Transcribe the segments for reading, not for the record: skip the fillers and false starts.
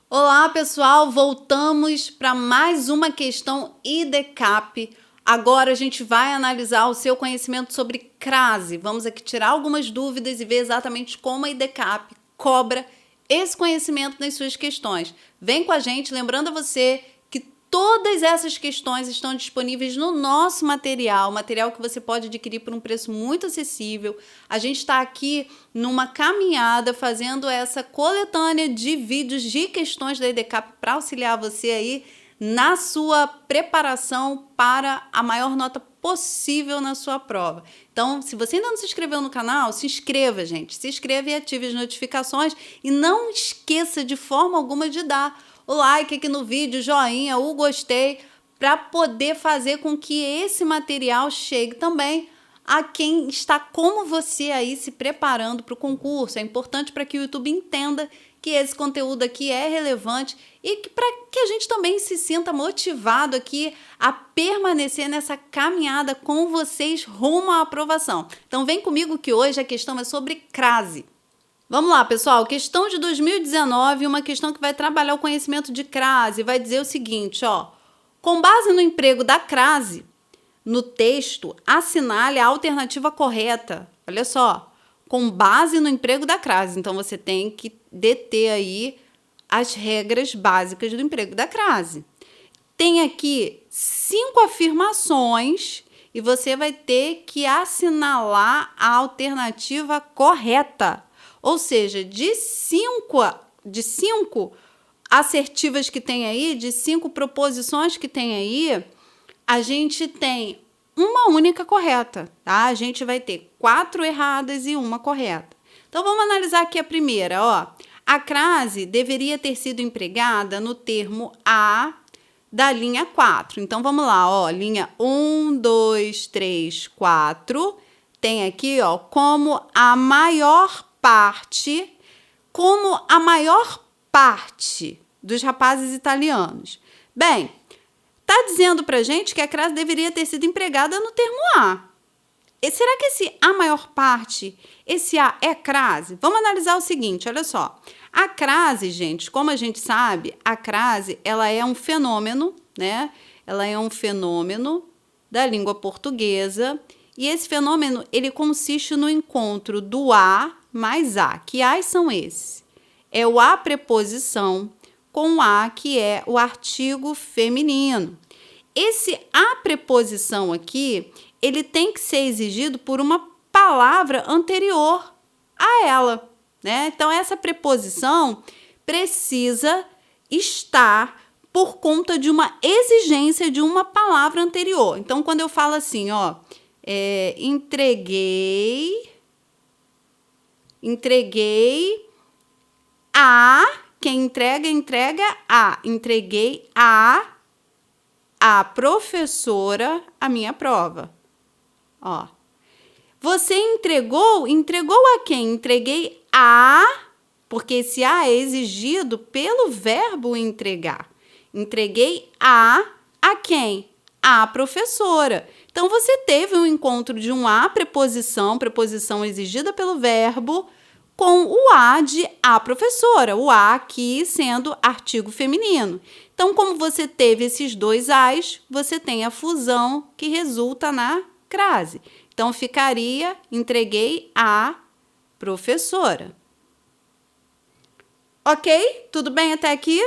Olá, pessoal! Voltamos para mais uma questão IDCAP. Agora a gente vai analisar o seu conhecimento sobre crase. Vamos aqui tirar algumas dúvidas e ver exatamente como a IDCAP cobra esse conhecimento nas suas questões. Vem com a gente, lembrando a você que todas essas questões estão disponíveis no nosso material que você pode adquirir por um preço muito acessível. A gente está aqui numa caminhada fazendo essa coletânea de vídeos de questões da IDCAP para auxiliar você aí na sua preparação para a maior nota possível na sua prova. Então, se você ainda não se inscreveu no canal, se inscreva, gente. Se inscreva e ative as notificações e não esqueça de forma alguma de dar o like aqui no vídeo, joinha, o gostei, para poder fazer com que esse material chegue também a quem está como você aí se preparando para o concurso. É importante para que o YouTube entenda que esse conteúdo aqui é relevante e que para que a gente também se sinta motivado aqui a permanecer nessa caminhada com vocês rumo à aprovação. Então vem comigo que hoje a questão é sobre crase. Vamos lá, pessoal, questão de 2019, uma questão que vai trabalhar o conhecimento de crase, vai dizer o seguinte, ó, com base no emprego da crase, no texto, assinale a alternativa correta. Olha só, com base no emprego da crase. Então, você tem que deter aí as regras básicas do emprego da crase. Tem aqui 5 afirmações e você vai ter que assinalar a alternativa correta. Ou seja, de cinco assertivas que tem aí, de 5 proposições que tem aí, a gente tem uma única correta, tá? A gente vai ter 4 erradas e uma correta. Então, vamos analisar aqui a primeira, ó. A crase deveria ter sido empregada no termo A da linha 4. Então, vamos lá, ó. Linha 1, 2, 3, 4. Tem aqui, ó, como a maior parte dos rapazes italianos. Bem, tá dizendo pra gente que a crase deveria ter sido empregada no termo A. E será que esse a maior parte, esse A é crase? Vamos analisar o seguinte, olha só. A crase, gente, como a gente sabe, a crase, ela é um fenômeno, né? Ela é um fenômeno da língua portuguesa. E esse fenômeno, ele consiste no encontro do A mais A. Que A's são esses? É o A preposição com o A, que é o artigo feminino. Esse A preposição aqui, ele tem que ser exigido por uma palavra anterior a ela, né? Então, essa preposição precisa estar por conta de uma exigência de uma palavra anterior. Então, quando eu falo assim, ó, entreguei a, quem entrega a, entreguei a professora a minha prova. Ó, você entregou a quem? Entreguei a, porque esse a é exigido pelo verbo entregar. Entreguei a quem? A professora. Então, você teve um encontro de um a preposição exigida pelo verbo, com o a de a professora, o a aqui sendo artigo feminino. Então, como você teve esses dois a's, você tem a fusão que resulta na crase. Então, ficaria, entreguei a professora. Ok? Tudo bem até aqui?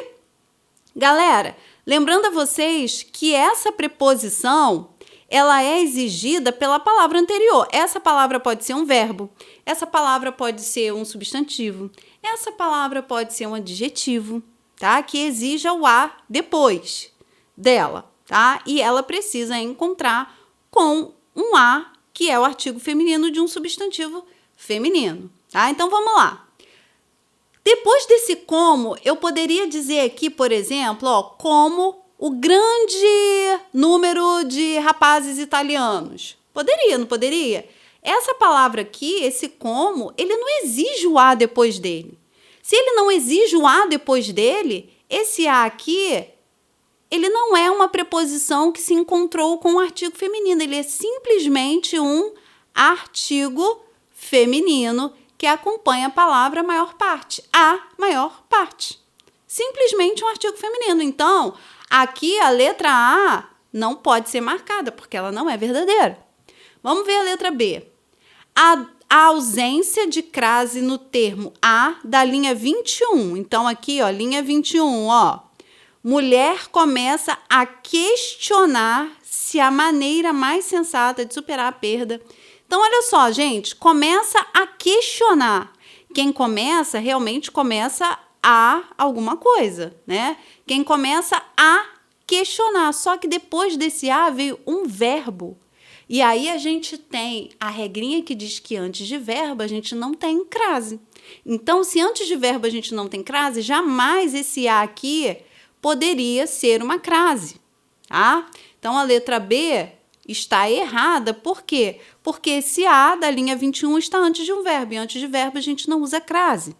Galera, lembrando a vocês que essa preposição, ela é exigida pela palavra anterior. Essa palavra pode ser um verbo, essa palavra pode ser um substantivo, essa palavra pode ser um adjetivo, tá? Que exija o a depois dela, tá? E ela precisa encontrar com um a, que é o artigo feminino de um substantivo feminino, tá? Então, vamos lá. Depois desse como, eu poderia dizer aqui, por exemplo, ó, como o grande número de rapazes italianos. Poderia, não poderia? Essa palavra aqui, esse como, ele não exige o a depois dele. Se ele não exige o a depois dele, esse a aqui, ele não é uma preposição que se encontrou com um artigo feminino. Ele é simplesmente um artigo feminino que acompanha a palavra maior parte. A maior parte. simplesmente um artigo feminino. Então, aqui a letra A não pode ser marcada, porque ela não é verdadeira. Vamos ver a letra B. A ausência de crase no termo a da linha 21. Então, aqui, ó, linha 21, ó. Mulher começa a questionar se a maneira mais sensata de superar a perda. Então, olha só, gente, começa a questionar. Quem começa, realmente começa a alguma coisa, né? Quem começa a questionar. Só que depois desse a veio um verbo. E aí a gente tem a regrinha que diz que antes de verbo a gente não tem crase. Então, se antes de verbo a gente não tem crase, jamais esse a aqui poderia ser uma crase, tá? Então, a letra B está errada. Por quê? Porque esse a da linha 21 está antes de um verbo. E antes de verbo a gente não usa crase.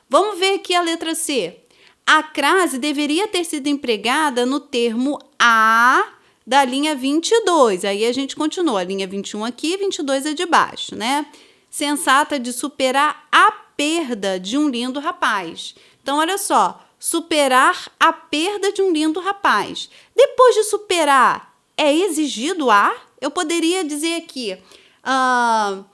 Vamos ver aqui a letra C. A crase deveria ter sido empregada no termo a da linha 22. Aí a gente continua. A linha 21 aqui, 22 é de baixo, né? Sensata de superar a perda de um lindo rapaz. Então, olha só. Superar a perda de um lindo rapaz. Depois de superar, é exigido a? Eu poderia dizer aqui, a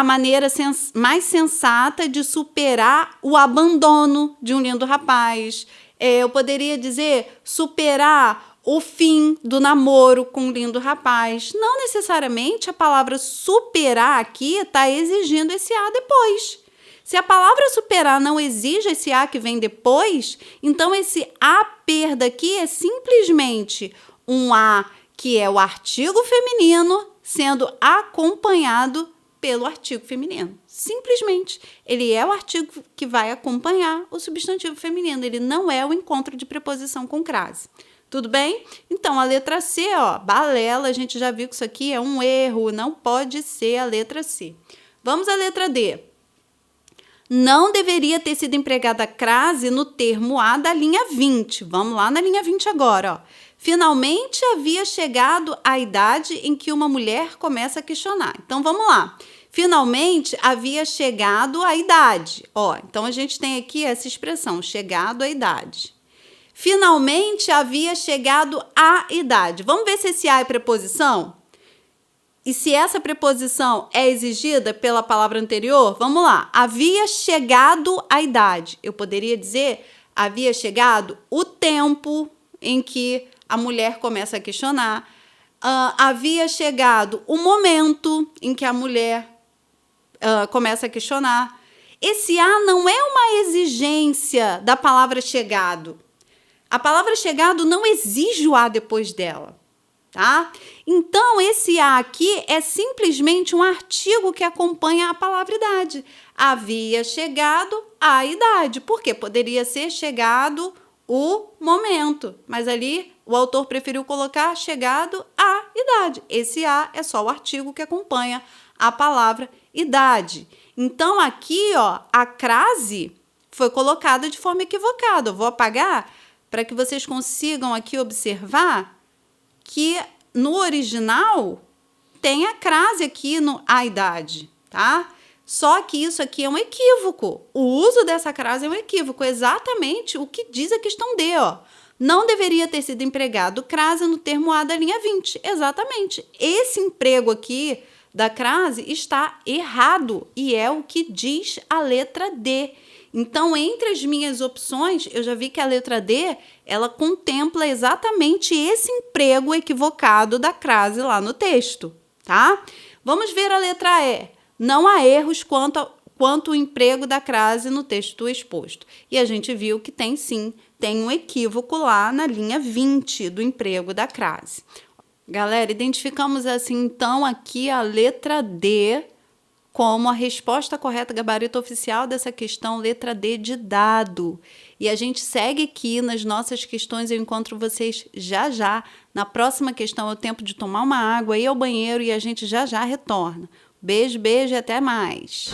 maneira mais sensata de superar o abandono de um lindo rapaz. Eu poderia dizer superar o fim do namoro com um lindo rapaz. Não necessariamente a palavra superar aqui está exigindo esse a depois. Se a palavra superar não exige esse a que vem depois, então esse a perda aqui é simplesmente um a que é o artigo feminino sendo acompanhado pelo artigo feminino. Simplesmente, ele é o artigo que vai acompanhar o substantivo feminino. Ele não é o encontro de preposição com crase. Tudo bem? Então, a letra C, ó, balela, a gente já viu que isso aqui é um erro, não pode ser a letra C. Vamos à letra D. Não deveria ter sido empregada crase no termo a da linha 20. Vamos lá na linha 20 agora, ó. Finalmente havia chegado a idade em que uma mulher começa a questionar. Então, vamos lá. Finalmente havia chegado a idade. Ó, então, a gente tem aqui essa expressão, chegado à idade. Finalmente havia chegado à idade. Vamos ver se esse a é preposição? E se essa preposição é exigida pela palavra anterior, vamos lá. Havia chegado à idade. Eu poderia dizer, havia chegado o tempo em que a mulher começa a questionar. Havia chegado o momento em que a mulher começa a questionar. Esse a não é uma exigência da palavra chegado. A palavra chegado não exige o a depois dela. Tá? Então, esse a aqui é simplesmente um artigo que acompanha a palavra idade. Havia chegado à idade. Por quê? Poderia ser chegado o momento, mas ali o autor preferiu colocar chegado à idade. Esse a é só o artigo que acompanha a palavra idade. Então, aqui, ó, a crase foi colocada de forma equivocada. Eu vou apagar para que vocês consigam aqui observar que no original tem a crase aqui no a idade, tá? Só que isso aqui é um equívoco. O uso dessa crase é um equívoco, exatamente o que diz a questão D, ó. Não deveria ter sido empregado crase no termo a da linha 20. Exatamente. Esse emprego aqui da crase está errado e é o que diz a letra D. Então, entre as minhas opções, eu já vi que a letra D, ela contempla exatamente esse emprego equivocado da crase lá no texto, tá? Vamos ver a letra E. Não há erros quanto o emprego da crase no texto exposto. E a gente viu que tem sim, tem um equívoco lá na linha 20 do emprego da crase. Galera, identificamos assim, então, aqui a letra D como a resposta correta, gabarito oficial dessa questão, letra D de dado. E a gente segue aqui nas nossas questões, eu encontro vocês já já. Na próxima questão é o tempo de tomar uma água, ir ao banheiro e a gente já já retorna. Beijo, beijo e até mais!